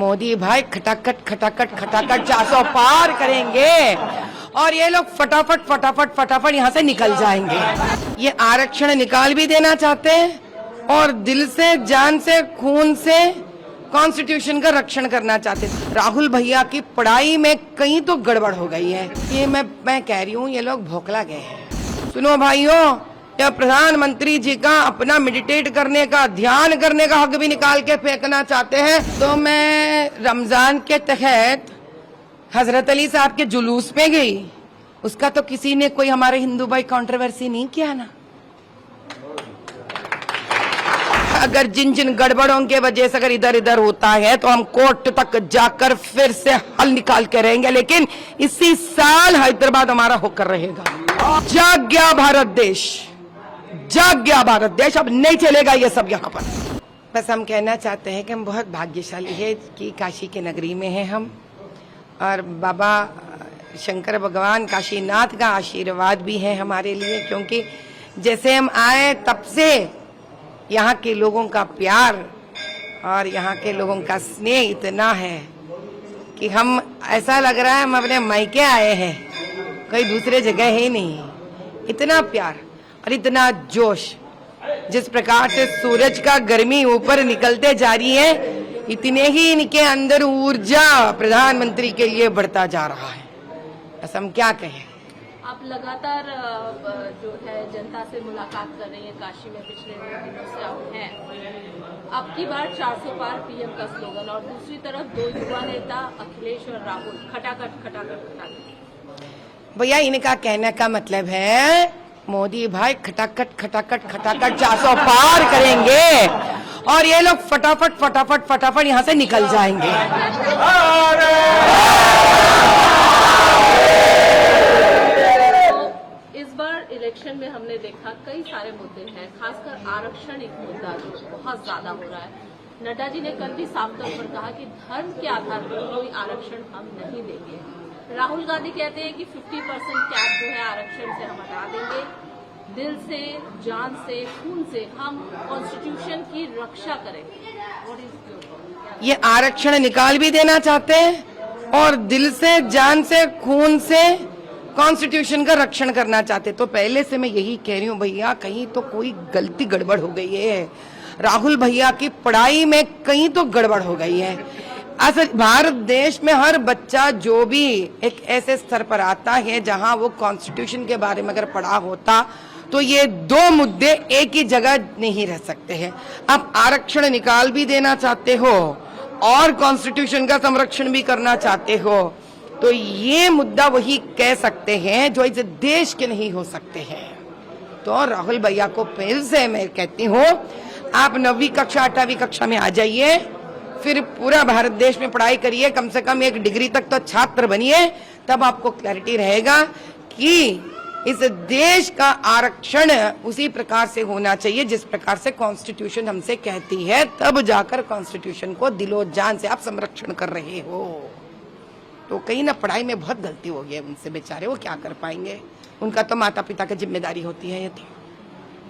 मोदी भाई खटाखट खटाखट खटाखट 400 पार करेंगे और ये लोग फटाफट फटाफट फटाफट यहाँ से निकल जाएंगे। ये आरक्षण निकाल भी देना चाहते हैं और दिल से, जान से, खून से कॉन्स्टिट्यूशन का रक्षण करना चाहते हैं। राहुल भैया की पढ़ाई में कहीं तो गड़बड़ हो गई है। ये मैं कह रही हूँ, ये लोग भोकला गए हैं। सुनो भाइयों, या प्रधानमंत्री जी का अपना मेडिटेट करने का, ध्यान करने का हक भी निकाल के फेंकना चाहते हैं। तो मैं रमजान के तहत हजरत अली साहब के जुलूस में गई, उसका तो किसी ने, कोई हमारे हिंदू भाई कंट्रोवर्सी नहीं किया ना। अगर जिन जिन गड़बड़ों के वजह से अगर इधर इधर होता है तो हम कोर्ट तक जाकर फिर से हल निकाल के रहेंगे, लेकिन इसी साल हैदराबाद हमारा होकर रहेगा। जाग गया भारत देश, जाग गया भारत देश, अब नहीं चलेगा ये सब यहाँ पर। बस हम कहना चाहते हैं कि हम बहुत भाग्यशाली है कि काशी के नगरी में हैं हम, और बाबा शंकर भगवान काशीनाथ का आशीर्वाद भी है हमारे लिए, क्योंकि जैसे हम आए तब से यहाँ के लोगों का प्यार और यहाँ के लोगों का स्नेह इतना है कि हम, ऐसा लग रहा है हम अपने मायके आए हैं, कोई दूसरे जगह है नहीं। इतना प्यार और इतना जोश, जिस प्रकार से सूरज का गर्मी ऊपर निकलते जा रही है, इतने ही इनके अंदर ऊर्जा प्रधानमंत्री के लिए बढ़ता जा रहा है। बस हम क्या कहें। आप लगातार जो है जनता से मुलाकात कर रही है, काशी में पिछले दिनों से आप हैं। अब की बार 400 पार पीएम का स्लोगन, और दूसरी तरफ दो युवा नेता अखिलेश और राहुल खटाखट खटाखट खटाखट। भैया इनका कहने का मतलब है मोदी भाई खटाखट खटाखट खटाखट 400 पार करेंगे और ये लोग फटाफट फटाफट फटाफट यहाँ से निकल जाएंगे। इस बार इलेक्शन में हमने देखा कई सारे मुद्दे हैं, खासकर आरक्षण एक मुद्दा जो बहुत ज्यादा हो रहा है। नड्डा जी ने कल भी साफ तौर पर कहा कि धर्म के आधार पर कोई आरक्षण हम नहीं देंगे। राहुल गांधी कहते हैं कि 50% कैप जो है आरक्षण से हम हटा देंगे। दिल से, जान से, खून से हम कॉन्स्टिट्यूशन की रक्षा करेंगे। ये आरक्षण निकाल भी देना चाहते हैं और दिल से, जान से, खून से कॉन्स्टिट्यूशन का रक्षण करना चाहते। तो पहले से मैं यही कह रही हूँ भैया, कहीं तो कोई गलती गड़बड़ हो गई है। राहुल भैया की पढ़ाई में कहीं तो गड़बड़ हो गई है। असल भारत देश में हर बच्चा जो भी एक ऐसे स्तर पर आता है जहां वो कॉन्स्टिट्यूशन के बारे में अगर पढ़ा होता तो ये दो मुद्दे एक ही जगह नहीं रह सकते हैं। आप आरक्षण निकाल भी देना चाहते हो और कॉन्स्टिट्यूशन का संरक्षण भी करना चाहते हो, तो ये मुद्दा वही कह सकते हैं जो इस देश के नहीं हो सकते हैं। तो राहुल भैया को फिर से मैं कहती हूँ, आप 9वीं कक्षा 8वीं कक्षा में आ जाइए, फिर पूरा भारत देश में पढ़ाई करिए, कम से कम 1 डिग्री तक तो छात्र बनिए, तब आपको क्लैरिटी रहेगा कि इस देश का आरक्षण उसी प्रकार से होना चाहिए जिस प्रकार से कॉन्स्टिट्यूशन हमसे कहती है। तब जाकर कॉन्स्टिट्यूशन को दिलो जान से आप संरक्षण कर रहे हो। तो कहीं ना पढ़ाई में बहुत गलती हो गई है उनसे, बेचारे वो क्या कर पाएंगे, उनका तो माता पिता की जिम्मेदारी होती है ये। तो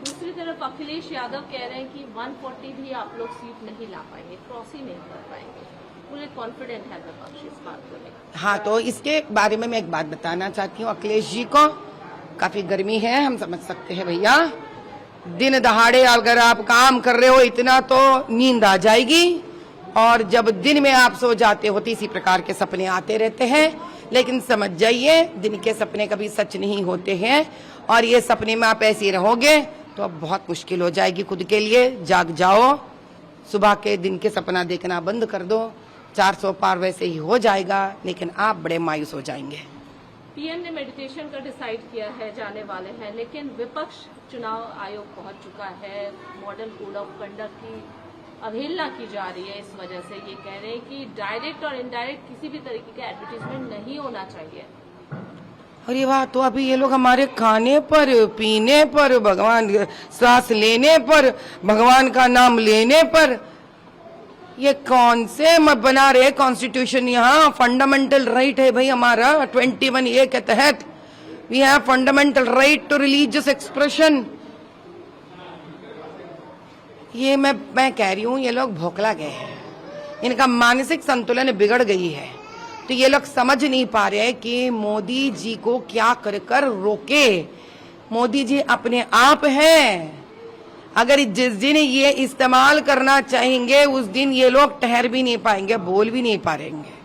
दूसरी तरफ अखिलेश यादव कह रहे हैं कि 140 भी आप लोग सीट नहीं ला पाएंगे, क्रॉस ही नहीं कर पाएंगे। पूरे कॉन्फिडेंट है विपक्ष इस बात को लेकर। हाँ, तो इसके बारे में मैं एक बात बताना चाहती हूँ। अखिलेश जी को काफी गर्मी है, हम समझ सकते हैं भैया। दिन दहाड़े अगर आप काम कर रहे हो इतना तो नींद आ जाएगी, और जब दिन में आप सो जाते हो तो इसी प्रकार के सपने आते रहते हैं। लेकिन समझ जाइए, दिन के सपने कभी सच नहीं होते हैं, और ये सपने में आप ऐसे रहोगे तो अब बहुत मुश्किल हो जाएगी खुद के लिए। जाग जाओ, सुबह के दिन के सपना देखना बंद कर दो। 400 पार वैसे ही हो जाएगा, लेकिन आप बड़े मायूस हो जाएंगे। पीएम ने मेडिटेशन का डिसाइड किया है, जाने वाले हैं, लेकिन विपक्ष चुनाव आयोग पहुंच चुका है। मॉडल कोड ऑफ कंडक्ट की अवहेलना की जा रही है। इस वजह से ये कह रहे हैं कि डायरेक्ट और इनडायरेक्ट किसी भी तरीके का एडवर्टीजमेंट नहीं होना चाहिए। अरे वाह, तो अभी ये लोग हमारे खाने पर, पीने पर, भगवान सांस लेने पर, भगवान का नाम लेने पर, ये कौन से बना रहे कॉन्स्टिट्यूशन। यहाँ फंडामेंटल राइट है भाई हमारा 21A के तहत, we have fundamental right to religious expression. ये मैं कह रही हूँ, ये लोग भोकला गए हैं। इनका मानसिक संतुलन बिगड़ गई है। तो ये लोग समझ नहीं पा रहे कि मोदी जी को क्या कर कर रोके। मोदी जी अपने आप हैं, अगर जिस दिन ये इस्तेमाल करना चाहेंगे उस दिन ये लोग ठहर भी नहीं पाएंगे, बोल भी नहीं पाएंगे।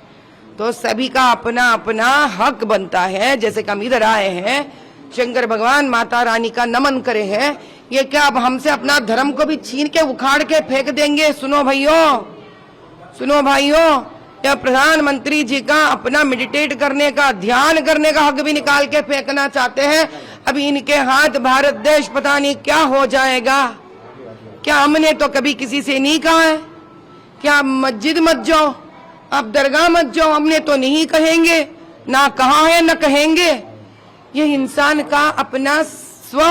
तो सभी का अपना अपना हक बनता है। जैसे कि हम इधर आए हैं, शंकर भगवान माता रानी का नमन करे हैं, ये क्या अब हमसे अपना धर्म को भी छीन के उखाड़ के फेंक देंगे? सुनो भाइयों, सुनो भाइयों, या प्रधानमंत्री जी का अपना मेडिटेट करने का, ध्यान करने का हक भी निकाल के फेंकना चाहते हैं। अभी इनके हाथ भारत देश पता नहीं क्या हो जाएगा। क्या हमने तो कभी किसी से नहीं कहा है क्या आप मस्जिद मत जाओ, आप दरगाह मत जाओ? हमने तो नहीं कहेंगे, ना कहा है न कहेंगे। ये इंसान का अपना स्व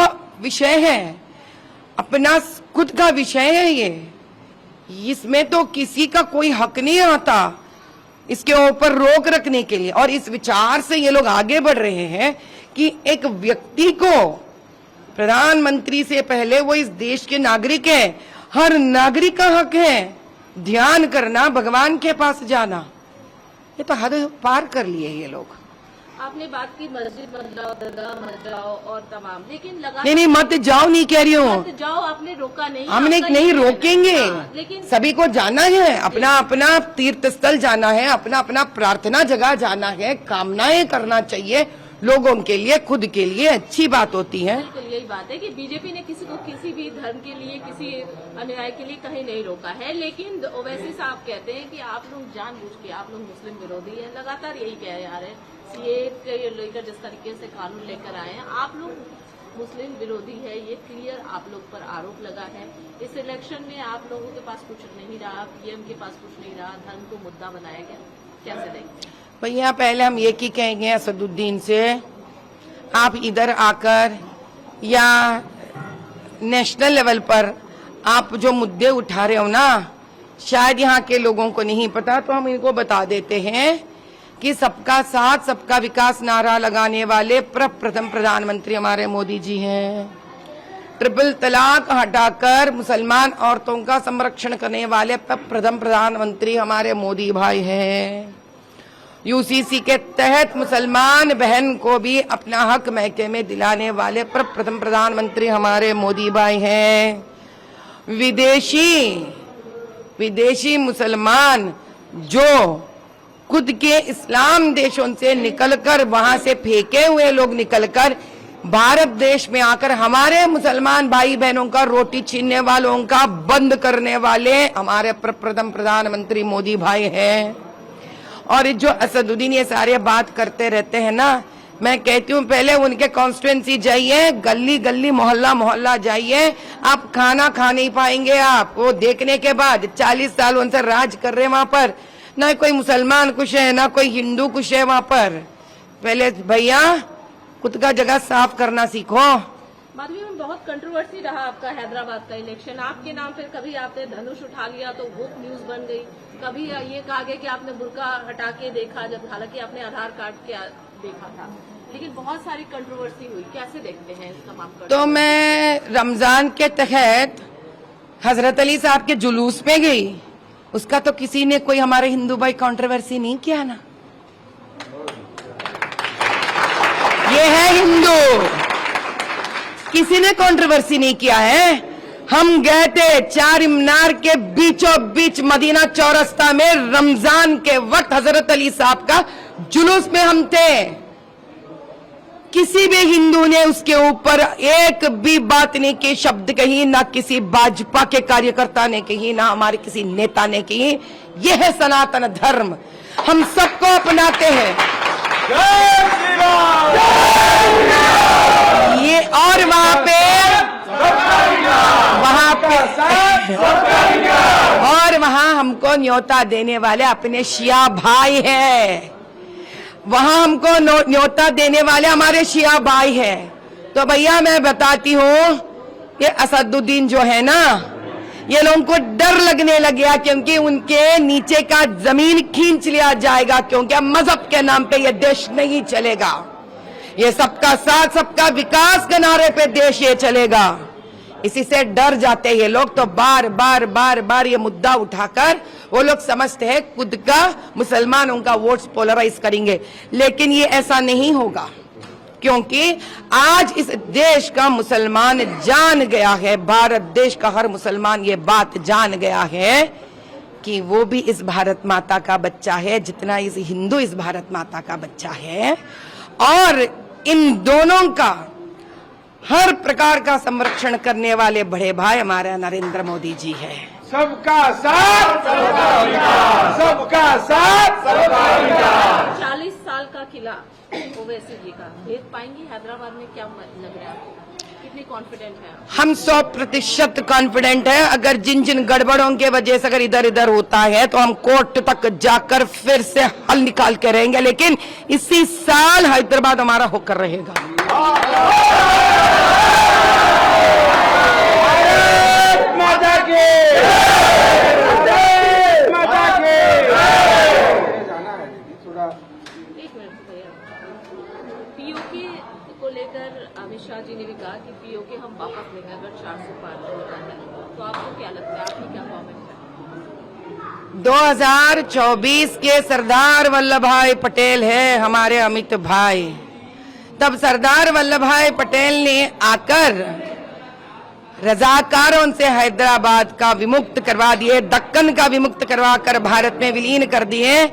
विषय है, अपना खुद का विषय है ये। इसमें तो किसी का कोई हक नहीं आता इसके ऊपर रोक रखने के लिए। और इस विचार से ये लोग आगे बढ़ रहे हैं कि एक व्यक्ति को, प्रधानमंत्री से पहले वो इस देश के नागरिक है, हर नागरिक का हक है ध्यान करना, भगवान के पास जाना। ये तो हद पार कर लिए ये लोग। आपने बात की मस्जिद मत जाओ, दरगाह मत जाओ और तमाम, लेकिन लगा नहीं मत जाओ नहीं कह रही हूँ, मत जाओ आपने रोका नहीं, हमने आपका नहीं ये रोकेंगे। लेकिन सभी को जाना है, अपना अपना तीर्थ स्थल जाना है, अपना अपना प्रार्थना जगह जाना है, कामनाएं करना चाहिए लोगों के लिए, खुद के लिए अच्छी बात होती है। बिल्कुल यही बात है कि बीजेपी ने किसी को किसी भी धर्म के लिए, किसी अनुयायी के लिए कहीं नहीं रोका है। लेकिन ओवैसी साहब कहते हैं कि आप लोग जानबूझ के, आप लोग मुस्लिम विरोधी हैं, लगातार यही कह आ रहे हैं। सीए के लेकर जिस तरीके से कानून लेकर आए हैं, आप लोग मुस्लिम विरोधी है, ये क्लियर आप लोग पर आरोप लगा है। इस इलेक्शन में आप लोगों के पास कुछ नहीं रहा, पीएम के पास कुछ नहीं रहा, धर्म को मुद्दा बनाया गया, कैसे देखें? भैया पहले हम ये की कहेंगे असदुद्दीन से, आप इधर आकर या नेशनल लेवल पर आप जो मुद्दे उठा रहे हो ना, शायद यहाँ के लोगों को नहीं पता, तो हम इनको बता देते हैं कि सबका साथ सबका विकास नारा लगाने वाले प्रथम प्रधानमंत्री हमारे मोदी जी हैं। ट्रिपल तलाक हटाकर मुसलमान औरतों का संरक्षण करने वाले प्रथम प्रधानमंत्री हमारे मोदी भाई हैं। यूसीसी के तहत मुसलमान बहन को भी अपना हक मैके में दिलाने वाले प्रथम प्रधानमंत्री हमारे मोदी भाई हैं। विदेशी मुसलमान जो खुद के इस्लाम देशों से निकलकर, वहां से फेंके हुए लोग निकलकर भारत देश में आकर हमारे मुसलमान भाई बहनों का रोटी छीनने वालों का बंद करने वाले हमारे प्रथम प्रधानमंत्री मोदी भाई हैं। और जो असदुद्दीन ये सारे बात करते रहते हैं ना, मैं कहती हूँ पहले उनके कॉन्स्टिट्यूएंसी जाइए, गली गली मोहल्ला मोहल्ला जाइए, आप खाना खा नहीं पाएंगे। आप वो देखने के बाद 40 साल उनसे राज कर रहे हैं वहां पर, ना कोई मुसलमान खुश है ना कोई हिंदू खुश है वहां पर। पहले भैया खुद का जगह साफ करना सीखो। माधवी में बहुत कंट्रोवर्सी रहा आपका हैदराबाद का इलेक्शन, आपके नाम पे कभी आपने धनुष उठा लिया तो वो न्यूज बन गई, कभी ये कहा गया कि आपने बुर्का हटा के देखा, जब हालांकि आपने आधार कार्ड के देखा था, लेकिन बहुत सारी कंट्रोवर्सी हुई। कैसे देखते हैं इस तमाम? तो मैं रमजान के तहत हजरत अली साहब के जुलूस में गई, उसका तो किसी ने कोई हमारे हिंदू भाई कंट्रोवर्सी नहीं किया ना। ये है हिंदू, किसी ने कंट्रोवर्सी नहीं किया है। हम गए थे चार मीनार के बीचों बीच मदीना चौरस्ता में, रमजान के वक्त हजरत अली साहब का जुलूस में हम थे। किसी भी हिंदू ने उसके ऊपर एक भी बात नहीं की, शब्द कही, ना किसी भाजपा के कार्यकर्ता ने कही, ना हमारे किसी नेता ने कही। यह है सनातन धर्म, हम सबको अपनाते हैं। ये और वहां पे और वहां हमको न्योता देने वाले अपने शिया भाई हैं, वहां हमको न्योता देने वाले हमारे शिया भाई हैं। तो भैया मैं बताती हूँ, ये असदुद्दीन जो है ना, ये लोगों को डर लगने लग गया क्योंकि उनके नीचे का जमीन खींच लिया जाएगा, क्योंकि अब मजहब के नाम पे ये देश नहीं चलेगा। ये सबका साथ सबका विकास के नारे पे देश ये चलेगा। इसी से डर जाते हैं ये लोग, तो बार बार बार बार ये मुद्दा उठाकर वो लोग समझते हैं खुद का मुसलमानों का वोट्स पोलराइज करेंगे, लेकिन ये ऐसा नहीं होगा, क्योंकि आज इस देश का मुसलमान जान गया है, भारत देश का हर मुसलमान ये बात जान गया है कि वो भी इस भारत माता का बच्चा है जितना इस हिंदू इस भारत माता का बच्चा है, और इन दोनों का हर प्रकार का संरक्षण करने वाले बड़े भाई हमारे नरेंद्र मोदी जी है। सबका साथ सबका विकास, सबका साथ सबका विकास। 40 साल का किला ओवैसी जी का भेद पाएंगे हैदराबाद में, क्या लग रहा है, कितनी कॉन्फिडेंट है आप? हम 100% कॉन्फिडेंट है। अगर जिन जिन गड़बड़ों के वजह से अगर इधर इधर होता है तो हम कोर्ट तक जाकर फिर से हल निकाल के रहेंगे, लेकिन इसी साल हैदराबाद हमारा होकर रहेगा। माता के माता के जाना है थोड़ा। एक मिनट भैया, पीओके को लेकर अमित शाह जी ने भी कहा कि पीओके हम वापस लेंगे अगर 400 पार होता है, तो आपको क्या लगता है, आपकी क्या कमेंट है? 2024 के सरदार वल्लभ भाई पटेल है हमारे अमित भाई। तब सरदार वल्लभ भाई पटेल ने आकर रजाकारों से हैदराबाद का विमुक्त करवा दिए, दक्कन का विमुक्त करवा कर भारत में विलीन कर दिए,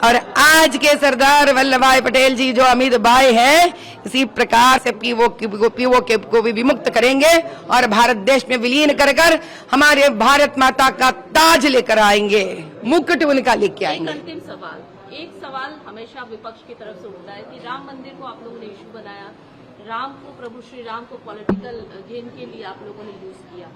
और आज के सरदार वल्लभ भाई पटेल जी जो अमित भाई है, इसी प्रकार से पीओके को भी विमुक्त करेंगे और भारत देश में विलीन कर कर हमारे भारत माता का ताज लेकर आएंगे, मुकुट उनका लेके आएंगे। अंतिम सवाल, एक सवाल हमेशा विपक्ष की तरफ से उठता है कि राम मंदिर को आप लोगों ने इशू बनाया, राम को, प्रभु श्री राम को पॉलिटिकल गेन के लिए आप लोगों ने यूज किया।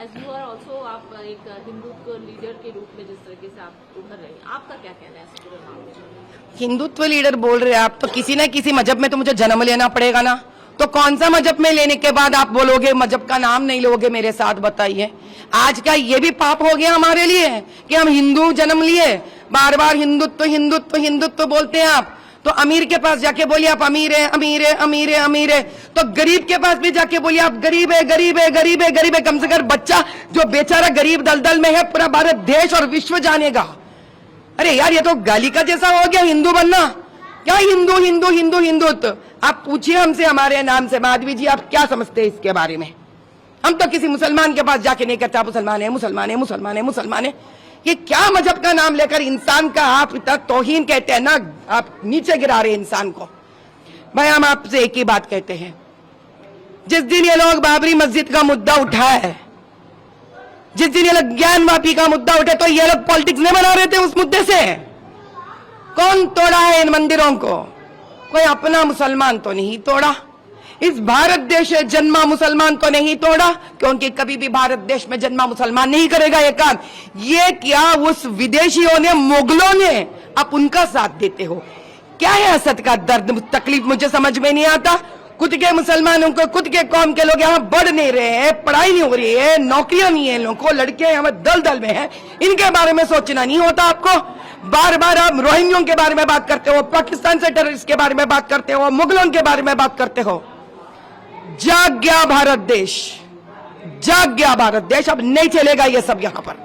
एज यू आर ऑल्सो, आप एक हिंदुत्व लीडर के रूप में जिस तरीके से आप उभर रहे हैं, आपका क्या कहना है इस पूरे मामले में? हिंदुत्व लीडर बोल रहे हैं आप, तो किसी न किसी मजहब में तो मुझे जन्म लेना पड़ेगा ना, तो कौन सा मजहब में लेने के बाद आप बोलोगे मजहब का नाम नहीं लोगे मेरे साथ, बताइए। आज का ये भी पाप हो गया हमारे लिए कि हम हिंदू जन्म लिए, बार बार हिंदुत्व हिंदुत्व हिंदुत्व बोलते हैं आप। तो अमीर के पास जाके बोलिए आप अमीर है, अमीर है, अमीर है, अमीर है, तो गरीब के पास भी जाके बोलिए आप गरीब है, गरीब है, गरीब है, गरीब है। कम से कम बच्चा जो बेचारा गरीब दलदल में है पूरा भारत देश और विश्व जानेगा। अरे यार, ये तो गाली का जैसा हो गया हिंदू बनना। क्या हिंदू हिंदू हिंदू हिंदुत्व? आप पूछिए हमसे, हमारे नाम से, माधवी जी आप क्या समझते हैं इसके बारे में? हम तो किसी मुसलमान के पास जाके नहीं कहते आप मुसलमान है, मुसलमान है, मुसलमान है, मुसलमान है। ये क्या मजहब का नाम लेकर इंसान का आप इतना तौहीन कहते हैं ना, आप नीचे गिरा रहे इंसान को। भाई हम आपसे एक ही बात कहते हैं, जिस दिन ये लोग बाबरी मस्जिद का मुद्दा उठाए, जिस दिन ये लोग ज्ञान वापी का मुद्दा उठे, तो ये लोग पॉलिटिक्स नहीं बना रहे थे उस मुद्दे से। कौन तोड़ा है इन मंदिरों को? कोई अपना मुसलमान तो नहीं तोड़ा। इस भारत देश में जन्मा मुसलमान तो नहीं तोड़ा, क्योंकि कभी भी भारत देश में जन्मा मुसलमान नहीं करेगा ये काम। ये क्या उस विदेशियों ने, मुगलों ने, आप उनका साथ देते हो? क्या है असद का दर्द, तकलीफ मुझे समझ में नहीं आता। खुद के मुसलमानों को, खुद के कौम के लोग यहाँ बढ़ नहीं रहे हैं, पढ़ाई नहीं हो रही है, नौकरियां नहीं है, लोगों को लड़के यहाँ दल में है, इनके बारे में सोचना नहीं होता आपको? बार बार आप रोहिंग्यों के बारे में बात करते हो, पाकिस्तान से टेररिस्ट के बारे में बात करते हो, मुगलों के बारे में बात करते हो। जाग गया भारत देश, जाग गया भारत देश, अब नहीं चलेगा ये सब यहाँ पर।